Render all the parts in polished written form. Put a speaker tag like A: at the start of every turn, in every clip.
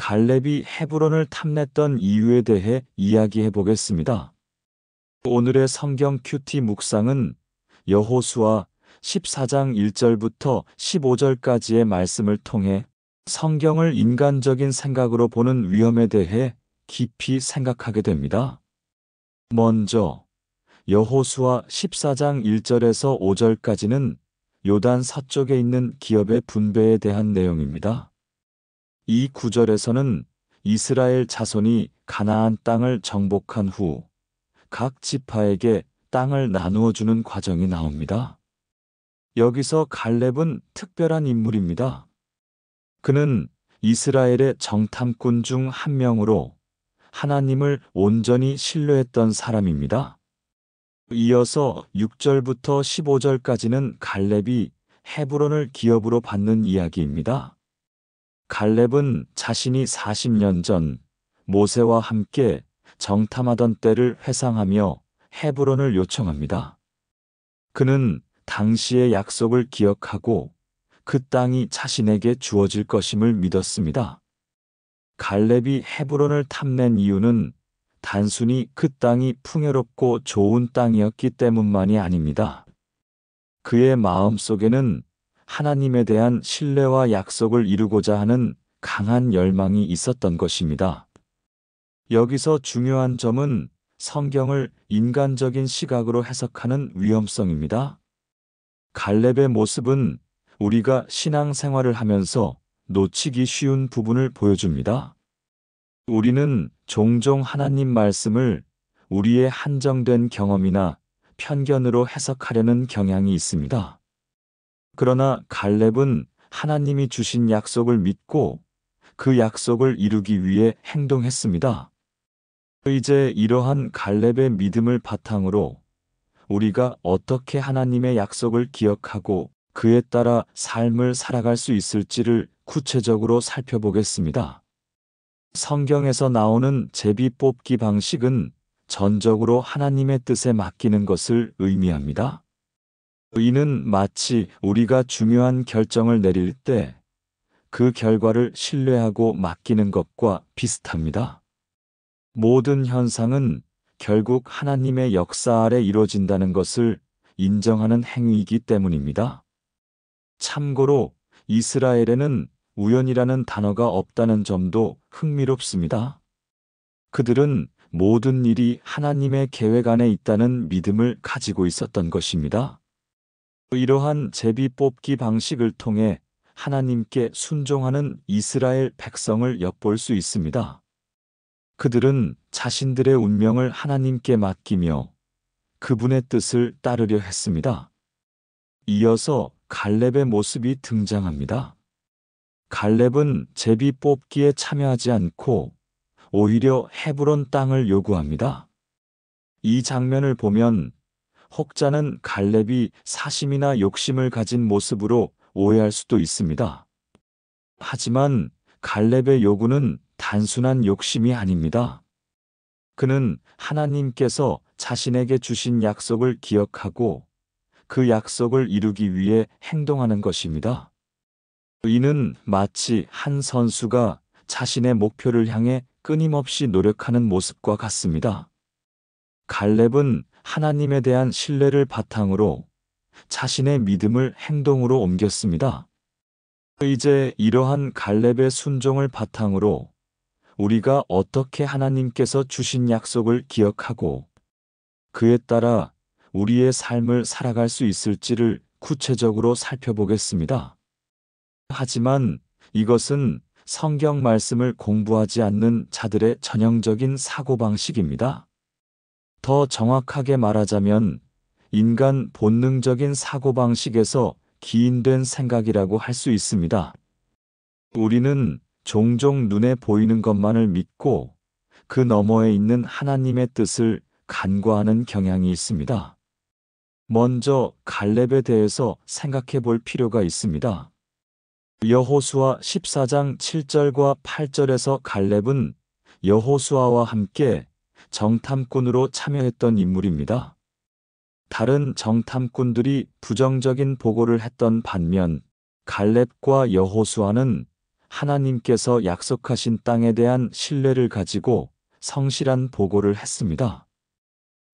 A: 갈렙이 헤브론을 탐냈던 이유에 대해 이야기해 보겠습니다. 오늘의 성경 큐티 묵상은 여호수아 14장 1절부터 15절까지의 말씀을 통해 성경을 인간적인 생각으로 보는 위험에 대해 깊이 생각하게 됩니다. 먼저 여호수아 14장 1절에서 5절까지는 요단 서쪽에 있는 기업의 분배에 대한 내용입니다. 이 구절에서는 이스라엘 자손이 가나안 땅을 정복한 후 각 지파에게 땅을 나누어 주는 과정이 나옵니다. 여기서 갈렙은 특별한 인물입니다. 그는 이스라엘의 정탐꾼 중 한 명으로 하나님을 온전히 신뢰했던 사람입니다. 이어서 6절부터 15절까지는 갈렙이 헤브론을 기업으로 받는 이야기입니다. 갈렙은 자신이 40년 전 모세와 함께 정탐하던 때를 회상하며 헤브론을 요청합니다. 그는 당시의 약속을 기억하고 그 땅이 자신에게 주어질 것임을 믿었습니다. 갈렙이 헤브론을 탐낸 이유는 단순히 그 땅이 풍요롭고 좋은 땅이었기 때문만이 아닙니다. 그의 마음속에는 하나님에 대한 신뢰와 약속을 이루고자 하는 강한 열망이 있었던 것입니다. 여기서 중요한 점은 성경을 인간적인 시각으로 해석하는 위험성입니다. 갈렙의 모습은 우리가 신앙생활을 하면서 놓치기 쉬운 부분을 보여줍니다. 우리는 종종 하나님 말씀을 우리의 한정된 경험이나 편견으로 해석하려는 경향이 있습니다. 그러나 갈렙은 하나님이 주신 약속을 믿고 그 약속을 이루기 위해 행동했습니다. 이제 이러한 갈렙의 믿음을 바탕으로 우리가 어떻게 하나님의 약속을 기억하고 그에 따라 삶을 살아갈 수 있을지를 구체적으로 살펴보겠습니다. 성경에서 나오는 제비 뽑기 방식은 전적으로 하나님의 뜻에 맡기는 것을 의미합니다. 이는 마치 우리가 중요한 결정을 내릴 때 그 결과를 신뢰하고 맡기는 것과 비슷합니다. 모든 현상은 결국 하나님의 역사 아래 이루어진다는 것을 인정하는 행위이기 때문입니다. 참고로 이스라엘에는 우연이라는 단어가 없다는 점도 흥미롭습니다. 그들은 모든 일이 하나님의 계획 안에 있다는 믿음을 가지고 있었던 것입니다. 이러한 제비 뽑기 방식을 통해 하나님께 순종하는 이스라엘 백성을 엿볼 수 있습니다. 그들은 자신들의 운명을 하나님께 맡기며 그분의 뜻을 따르려 했습니다. 이어서 갈렙의 모습이 등장합니다. 갈렙은 제비 뽑기에 참여하지 않고 오히려 헤브론 땅을 요구합니다. 이 장면을 보면 혹자는 갈렙이 사심이나 욕심을 가진 모습으로 오해할 수도 있습니다. 하지만 갈렙의 요구는 단순한 욕심이 아닙니다. 그는 하나님께서 자신에게 주신 약속을 기억하고 그 약속을 이루기 위해 행동하는 것입니다. 이는 마치 한 선수가 자신의 목표를 향해 끊임없이 노력하는 모습과 같습니다. 갈렙은 하나님에 대한 신뢰를 바탕으로 자신의 믿음을 행동으로 옮겼습니다. 이제 이러한 갈렙의 순종을 바탕으로 우리가 어떻게 하나님께서 주신 약속을 기억하고 그에 따라 우리의 삶을 살아갈 수 있을지를 구체적으로 살펴보겠습니다. 하지만 이것은 성경 말씀을 공부하지 않는 자들의 전형적인 사고방식입니다. 더 정확하게 말하자면 인간 본능적인 사고방식에서 기인된 생각이라고 할 수 있습니다. 우리는 종종 눈에 보이는 것만을 믿고 그 너머에 있는 하나님의 뜻을 간과하는 경향이 있습니다. 먼저 갈렙에 대해서 생각해 볼 필요가 있습니다. 여호수아 14장 7절과 8절에서 갈렙은 여호수아와 함께 정탐꾼으로 참여했던 인물입니다. 다른 정탐꾼들이 부정적인 보고를 했던 반면 갈렙과 여호수아는 하나님께서 약속하신 땅에 대한 신뢰를 가지고 성실한 보고를 했습니다.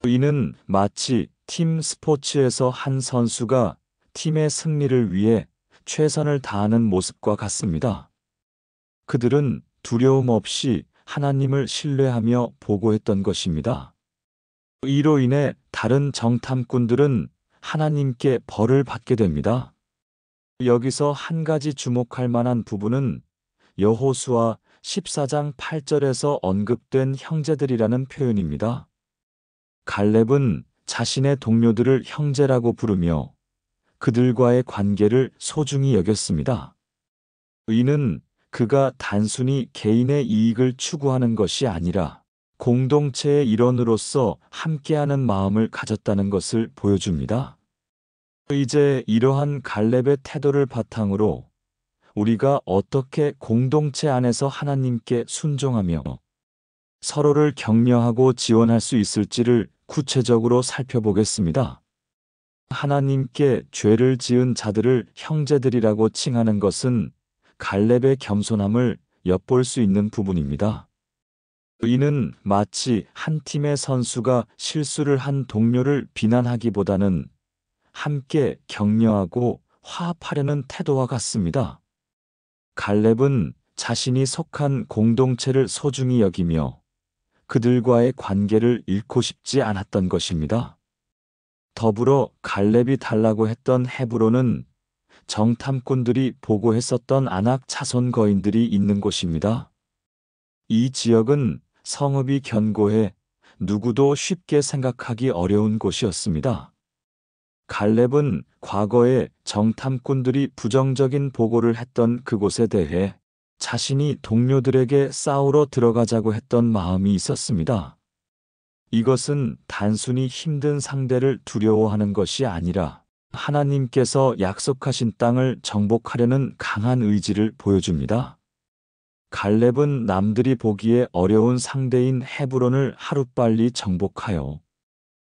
A: 이는 마치 팀 스포츠에서 한 선수가 팀의 승리를 위해 최선을 다하는 모습과 같습니다. 그들은 두려움 없이 하나님을 신뢰하며 보고했던 것입니다. 이로 인해 다른 정탐꾼들은 하나님께 벌을 받게 됩니다. 여기서 한 가지 주목할 만한 부분은 여호수아 14장 8절에서 언급된 형제들이라는 표현입니다. 갈렙은 자신의 동료들을 형제라고 부르며 그들과의 관계를 소중히 여겼습니다. 이는 그가 단순히 개인의 이익을 추구하는 것이 아니라 공동체의 일원으로서 함께하는 마음을 가졌다는 것을 보여줍니다. 이제 이러한 갈렙의 태도를 바탕으로 우리가 어떻게 공동체 안에서 하나님께 순종하며 서로를 격려하고 지원할 수 있을지를 구체적으로 살펴보겠습니다. 하나님께 죄를 지은 자들을 형제들이라고 칭하는 것은 갈렙의 겸손함을 엿볼 수 있는 부분입니다. 이는 마치 한 팀의 선수가 실수를 한 동료를 비난하기보다는 함께 격려하고 화합하려는 태도와 같습니다. 갈렙은 자신이 속한 공동체를 소중히 여기며 그들과의 관계를 잃고 싶지 않았던 것입니다. 더불어 갈렙이 달라고 했던 헤브론은 정탐꾼들이 보고했었던 아낙 자손 거인들이 있는 곳입니다. 이 지역은 성읍이 견고해 누구도 쉽게 생각하기 어려운 곳이었습니다. 갈렙은 과거에 정탐꾼들이 부정적인 보고를 했던 그곳에 대해 자신이 동료들에게 싸우러 들어가자고 했던 마음이 있었습니다. 이것은 단순히 힘든 상대를 두려워하는 것이 아니라 하나님께서 약속하신 땅을 정복하려는 강한 의지를 보여줍니다. 갈렙은 남들이 보기에 어려운 상대인 헤브론을 하루빨리 정복하여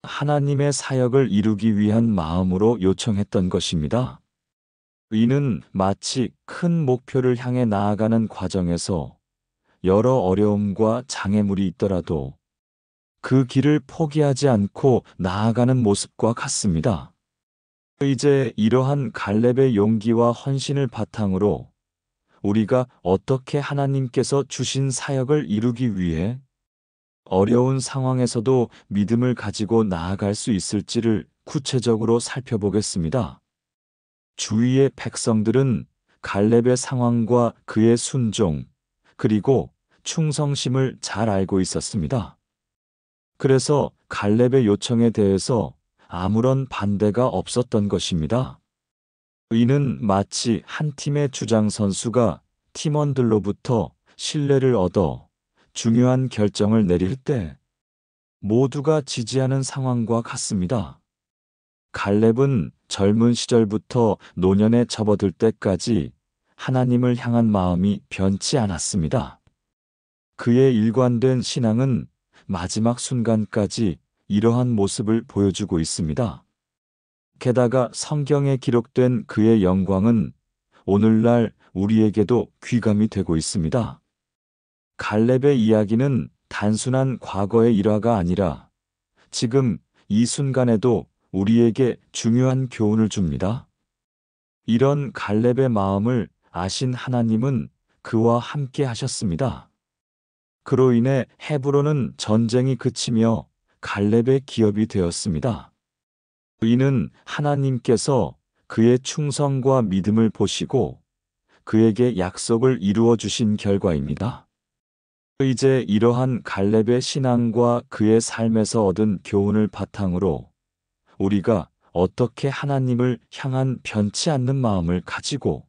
A: 하나님의 사역을 이루기 위한 마음으로 요청했던 것입니다. 이는 마치 큰 목표를 향해 나아가는 과정에서 여러 어려움과 장애물이 있더라도 그 길을 포기하지 않고 나아가는 모습과 같습니다. 이제 이러한 갈렙의 용기와 헌신을 바탕으로 우리가 어떻게 하나님께서 주신 사역을 이루기 위해 어려운 상황에서도 믿음을 가지고 나아갈 수 있을지를 구체적으로 살펴보겠습니다. 주위의 백성들은 갈렙의 상황과 그의 순종, 그리고 충성심을 잘 알고 있었습니다. 그래서 갈렙의 요청에 대해서 아무런 반대가 없었던 것입니다. 이는 마치 한 팀의 주장 선수가 팀원들로부터 신뢰를 얻어 중요한 결정을 내릴 때 모두가 지지하는 상황과 같습니다. 갈렙은 젊은 시절부터 노년에 접어들 때까지 하나님을 향한 마음이 변치 않았습니다. 그의 일관된 신앙은 마지막 순간까지 이러한 모습을 보여주고 있습니다. 게다가 성경에 기록된 그의 영광은 오늘날 우리에게도 귀감이 되고 있습니다. 갈렙의 이야기는 단순한 과거의 일화가 아니라 지금 이 순간에도 우리에게 중요한 교훈을 줍니다. 이런 갈렙의 마음을 아신 하나님은 그와 함께 하셨습니다. 그로 인해 헤브론은 전쟁이 그치며 갈렙의 기업이 되었습니다. 이는 하나님께서 그의 충성과 믿음을 보시고 그에게 약속을 이루어 주신 결과입니다. 이제 이러한 갈렙의 신앙과 그의 삶에서 얻은 교훈을 바탕으로 우리가 어떻게 하나님을 향한 변치 않는 마음을 가지고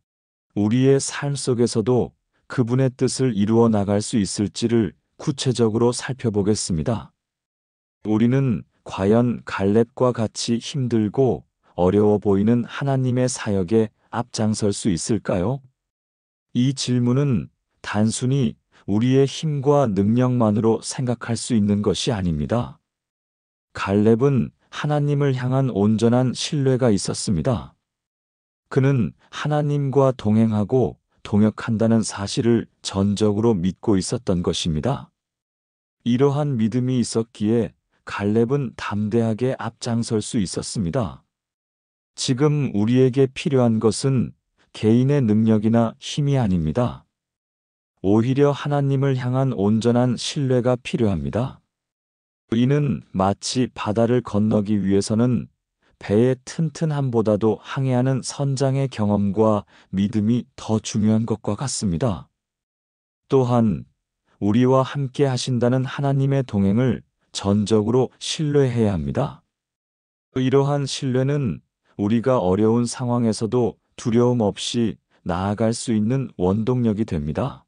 A: 우리의 삶 속에서도 그분의 뜻을 이루어 나갈 수 있을지를 구체적으로 살펴보겠습니다. 우리는 과연 갈렙과 같이 힘들고 어려워 보이는 하나님의 사역에 앞장설 수 있을까요? 이 질문은 단순히 우리의 힘과 능력만으로 생각할 수 있는 것이 아닙니다. 갈렙은 하나님을 향한 온전한 신뢰가 있었습니다. 그는 하나님과 동행하고 동역한다는 사실을 전적으로 믿고 있었던 것입니다. 이러한 믿음이 있었기에 갈렙은 담대하게 앞장설 수 있었습니다. 지금 우리에게 필요한 것은 개인의 능력이나 힘이 아닙니다. 오히려 하나님을 향한 온전한 신뢰가 필요합니다. 이는 마치 바다를 건너기 위해서는 배의 튼튼함보다도 항해하는 선장의 경험과 믿음이 더 중요한 것과 같습니다. 또한 우리와 함께 하신다는 하나님의 동행을 전적으로 신뢰해야 합니다. 이러한 신뢰는 우리가 어려운 상황에서도 두려움 없이 나아갈 수 있는 원동력이 됩니다.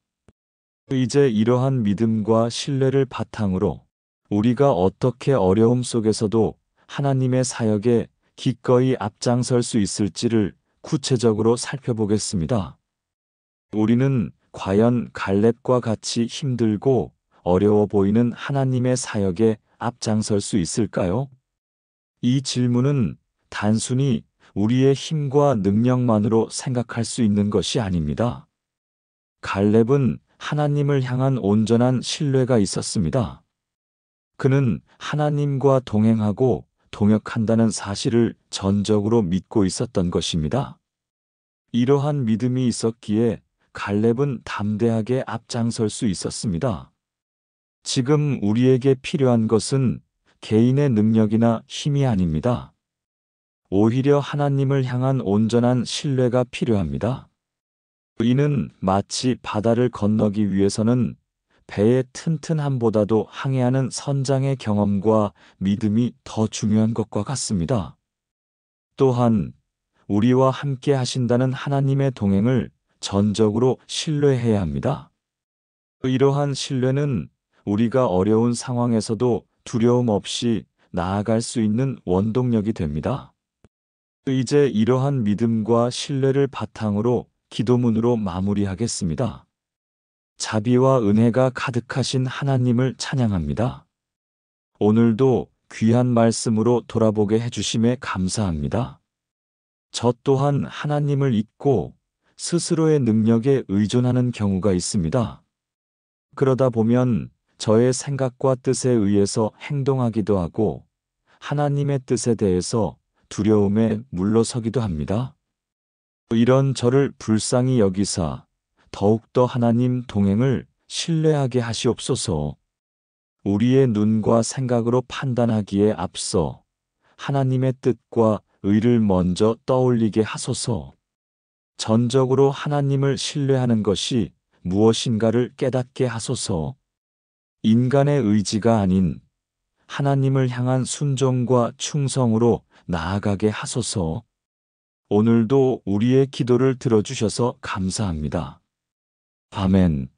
A: 이제 이러한 믿음과 신뢰를 바탕으로 우리가 어떻게 어려움 속에서도 하나님의 사역에 기꺼이 앞장설 수 있을지를 구체적으로 살펴보겠습니다. 우리는 과연 갈렙과 같이 힘들고 어려워 보이는 하나님의 사역에 앞장설 수 있을까요? 이 질문은 단순히 우리의 힘과 능력만으로 생각할 수 있는 것이 아닙니다. 갈렙은 하나님을 향한 온전한 신뢰가 있었습니다. 그는 하나님과 동행하고 동역한다는 사실을 전적으로 믿고 있었던 것입니다. 이러한 믿음이 있었기에 갈렙은 담대하게 앞장설 수 있었습니다. 지금 우리에게 필요한 것은 개인의 능력이나 힘이 아닙니다. 오히려 하나님을 향한 온전한 신뢰가 필요합니다. 이는 마치 바다를 건너기 위해서는 배의 튼튼함보다도 항해하는 선장의 경험과 믿음이 더 중요한 것과 같습니다. 또한 우리와 함께 하신다는 하나님의 동행을 전적으로 신뢰해야 합니다. 이러한 신뢰는 우리가 어려운 상황에서도 두려움 없이 나아갈 수 있는 원동력이 됩니다. 이제 이러한 믿음과 신뢰를 바탕으로 기도문으로 마무리하겠습니다. 자비와 은혜가 가득하신 하나님을 찬양합니다. 오늘도 귀한 말씀으로 돌아보게 해주심에 감사합니다. 저 또한 하나님을 잊고 스스로의 능력에 의존하는 경우가 있습니다. 그러다 보면 저의 생각과 뜻에 의해서 행동하기도 하고 하나님의 뜻에 대해서 두려움에 물러서기도 합니다. 이런 저를 불쌍히 여기사 더욱더 하나님 동행을 신뢰하게 하시옵소서. 우리의 눈과 생각으로 판단하기에 앞서 하나님의 뜻과 의를 먼저 떠올리게 하소서. 전적으로 하나님을 신뢰하는 것이 무엇인가를 깨닫게 하소서. 인간의 의지가 아닌 하나님을 향한 순종과 충성으로 나아가게 하소서. 오늘도 우리의 기도를 들어주셔서 감사합니다. 아멘.